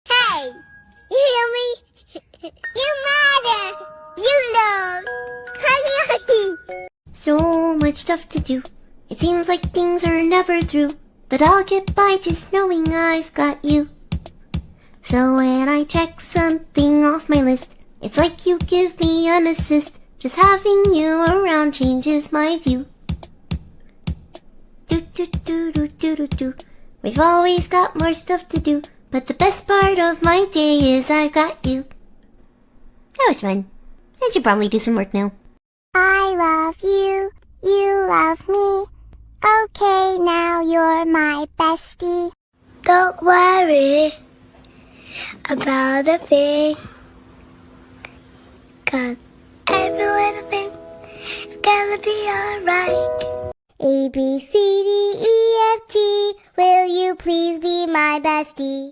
Hey, you hear me? You matter. You love. Honey. So much stuff to do. It seems like things are never through. But I'll get by just knowing I've got you. So when I check something off my list, it's like you give me an assist. Just having you around changes my view. Do do do do do do do. We've always got more stuff to do, but the best part of my day is I've got you. That was fun. I should probably do some work now. I love you. You love me. Okay, now you're my bestie. Don't worry about a thing, 'cause every little thing is gonna be alright. A, B, C, D, E, F, G, will you please be my bestie?